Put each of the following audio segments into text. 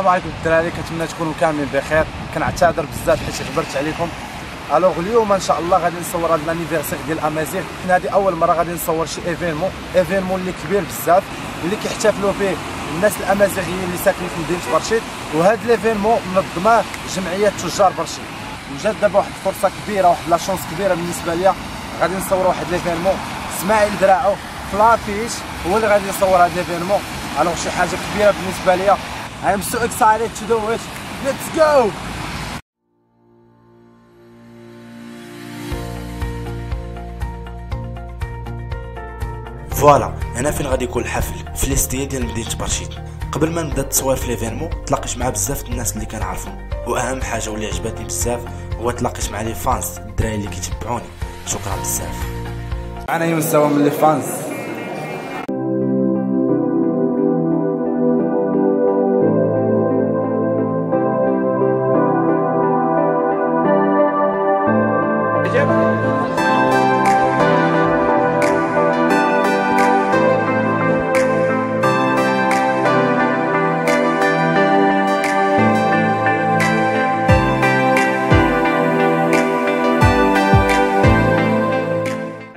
السلام عليكم الدراري، كنتمنى تكونوا كاملين بخير. كنعتذر بزاف حيت غبرت عليكم. الوغ اليوم ان شاء الله غادي نصور هذا الانيفرسير ديال امازيغ. هذه اول مره غادي نصور شي ايفينمون اللي كبير بزاف اللي كيحتفلوا فيه الناس الامازيغيين اللي ساكنين في مدينه برشيد. وهذا الايفينمون منظماه جمعيه تجار برشيد. وجات دابا واحد الفرصه كبيره، واحد لا شونس كبيره بالنسبه ليا. غادي نصور واحد الايفينمون اسماعيل دراعو فلافيش هو اللي غادي يصور هذا الايفينمون. الوغ شي حاجه كبيره بالنسبه ليا. I am so excited to do it. Let's go! فوالا هنا فين غادي يكون الحفل في الاستيا ديال مدينه برشيد. قبل ما نبدا التصوير في ليفينمون تلاقيت مع بزاف الناس اللي كنعرفهم، واهم حاجه واللي عجبتني بزاف هو تلاقيت مع لي فانز الدراري اللي كيتبعوني. شكرا بزاف. انا يونس من لي فانز.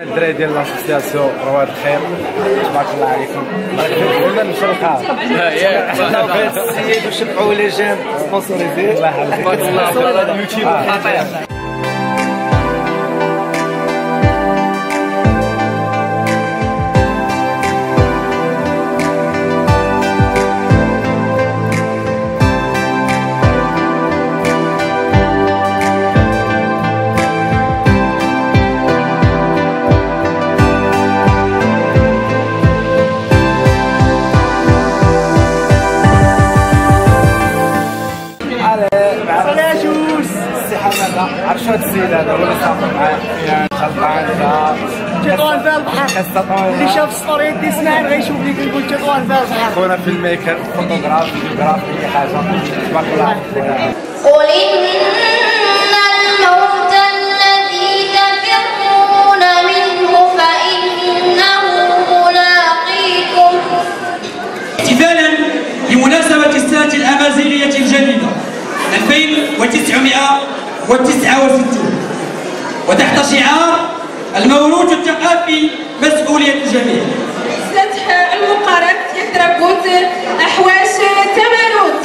الدراري ديال لاسوسياسيون رواد الخير، تبارك الله عليكم. قلنا نمشيو للقاعه ياك السيد وشبعوا لي جيم سبونسوريزي. الله يحفظك. الله اليوتيوب خطير. عرفت هاد السيد هذا هو اللي صافي معايا فيها خلطان تطوان في البحر. اللي شاف ستوري دي اسماعيل غيشوف لي كنقول تطوان في البحر. خونا في الميكر، فوتوغراف، فيديوغراف، اي حاجه. تبارك الله عليك. قل إن الموت الذي تفرون منه فإنه ملاقيكم. احتفالا بمناسبة السنة الأمازيغية الجديدة 2969 وتحت شعار الموروث الثقافي مسؤولية الجميع. سطح المقارب يتربط أحواش تمارد.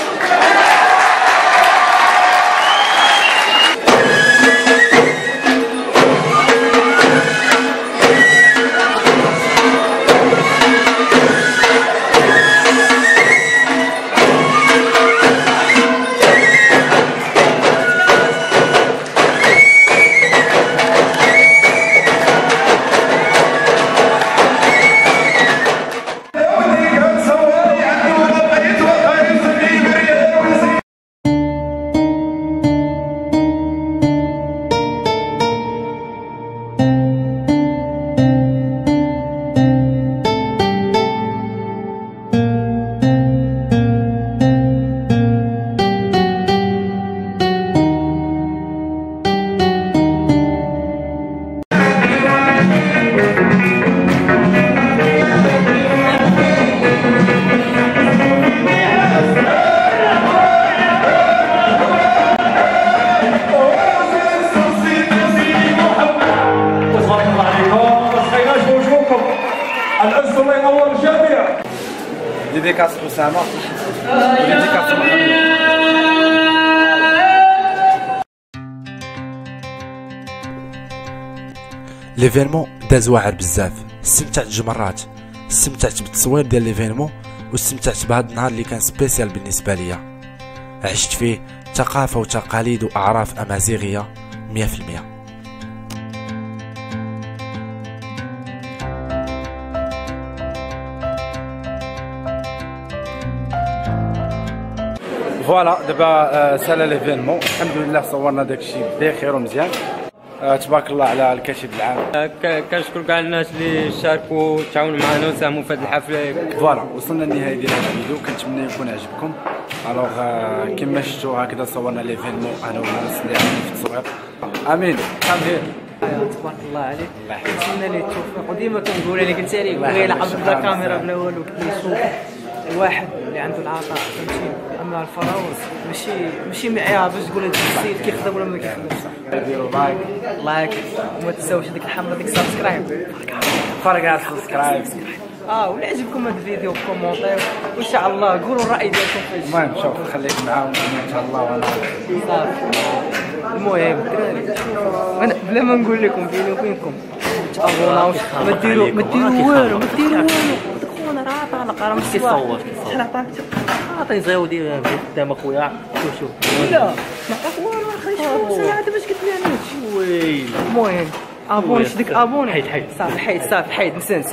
ديديكاس أسامة، ديديكاس محمد. ليفينمون داز واعر بزاف. استمتعت جمرات، استمتعت بالتصوير ديال ليفينمون، واستمتعت بهذا النهار اللي كان سبيسيال بالنسبه ليا. عشت فيه ثقافه وتقاليد واعراف امازيغيه 100%. فوالا دابا سالا ليفينمون، الحمد لله صورنا داكشي بخير ومزيان. تبارك الله على الكاتب العام. كنشكر كاع الناس اللي شاركوا تعاونوا معنا وساهموا في هذه الحفله. فوالا وصلنا للنهايه ديال هذا الفيديو، كنتمنى يكون عجبكم. الوغ كما شفتوا هكذا صورنا ليفينمون انا والناس اللي عاملين في التصوير. امين امين. تبارك الله عليك. نتمنى ليه التوفيق، وديما كنقولها لك انت عليك بغي يلعب بلا كاميرا بلا والو كيشوف الواحد اللي عنده العطاء فهمتي. اما الفراوز ماشي معيار باش تقول هذا السيد كيخدم ولا ما كيخدمش. ديروا لايك وما تنساوش ديك الحمراء ديك سبسكرايب. فرق على السبسكرايب. ولا عجبكم هذا الفيديو كومونتير وان شاء الله قولوا الراي ديالكم في هذا المهم شوف خليك معاهم ان شاء الله. وانا صافي. المهم الدراري انا بلا ما نقول لكم بيني وبينكم تابوناوش ما ديروا والو خونا راه طالق راه مش كيصور شحال عطاك عطيني صغير ودير قدام اخويا. شوف لا ما عطاك والو اخي شوف هذا باش قلت لي انا هادشي ويلي. المهم ابوني ديك ابوني حيد صافي حيد نسى